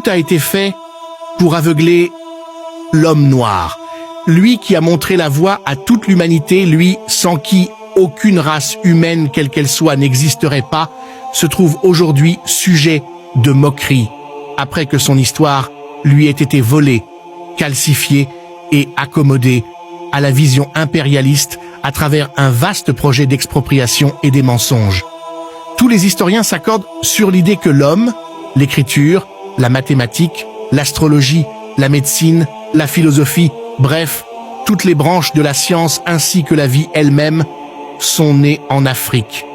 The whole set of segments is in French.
tout a été fait pour aveugler l'homme noir. Lui qui a montré la voie à toute l'humanité, lui sans qui aucune race humaine, quelle qu'elle soit, n'existerait pas, se trouve aujourd'hui sujet de moquerie, après que son histoire lui ait été volée, calcifiée et accommodée à la vision impérialiste à travers un vaste projet d'expropriation et des mensonges. Tous les historiens s'accordent sur l'idée que l'homme, l'écriture, la mathématique, l'astrologie, la médecine, la philosophie, bref, toutes les branches de la science ainsi que la vie elle-même sont nées en Afrique.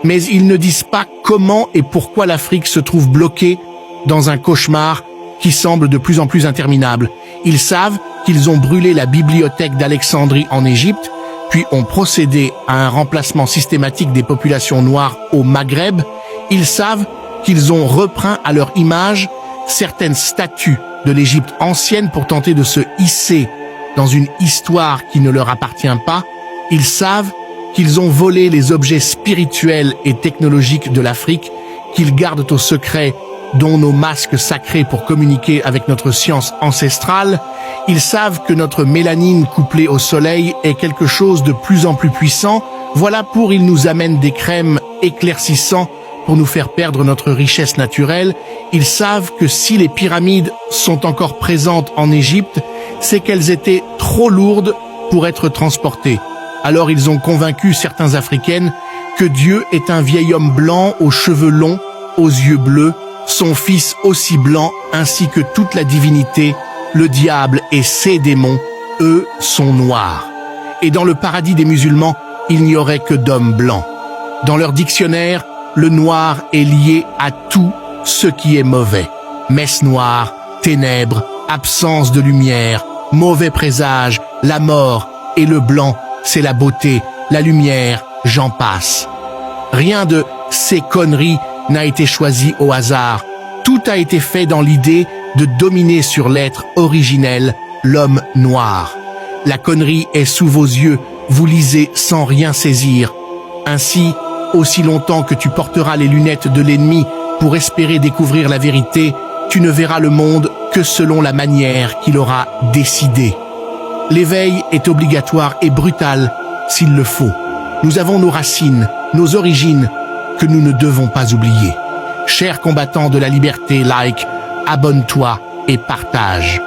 Mais ils ne disent pas comment et pourquoi l'Afrique se trouve bloquée dans un cauchemar qui semble de plus en plus interminable. Ils savent qu'ils ont brûlé la bibliothèque d'Alexandrie en Égypte, puis ont procédé à un remplacement systématique des populations noires au Maghreb. Ils savent qu'ils ont repeint à leur image certaines statues de l'Égypte ancienne pour tenter de se hisser dans une histoire qui ne leur appartient pas. Ils savent qu'ils ont volé les objets spirituels et technologiques de l'Afrique, qu'ils gardent au secret, dont nos masques sacrés pour communiquer avec notre science ancestrale. Ils savent que notre mélanine couplée au soleil est quelque chose de plus en plus puissant. Voilà pour ils nous amènent des crèmes éclaircissants pour nous faire perdre notre richesse naturelle. Ils savent que si les pyramides sont encore présentes en Égypte, c'est qu'elles étaient trop lourdes pour être transportées. Alors ils ont convaincu certains Africaines que Dieu est un vieil homme blanc aux cheveux longs, aux yeux bleus, son fils aussi blanc ainsi que toute la divinité, le diable et ses démons, eux sont noirs. Et dans le paradis des musulmans, il n'y aurait que d'hommes blancs. Dans leur dictionnaire, le noir est lié à tout ce qui est mauvais. Messe noire, ténèbres, absence de lumière, mauvais présage, la mort, et le blanc, c'est la beauté, la lumière, j'en passe. Rien de ces conneries n'a été choisi au hasard. Tout a été fait dans l'idée de dominer sur l'être originel, l'homme noir. La connerie est sous vos yeux, vous lisez sans rien saisir. Ainsi, aussi longtemps que tu porteras les lunettes de l'ennemi pour espérer découvrir la vérité, tu ne verras le monde que selon la manière qu'il aura décidé. L'éveil est obligatoire et brutal s'il le faut. Nous avons nos racines, nos origines, que nous ne devons pas oublier. Chers combattants de la liberté, like, abonne-toi et partage.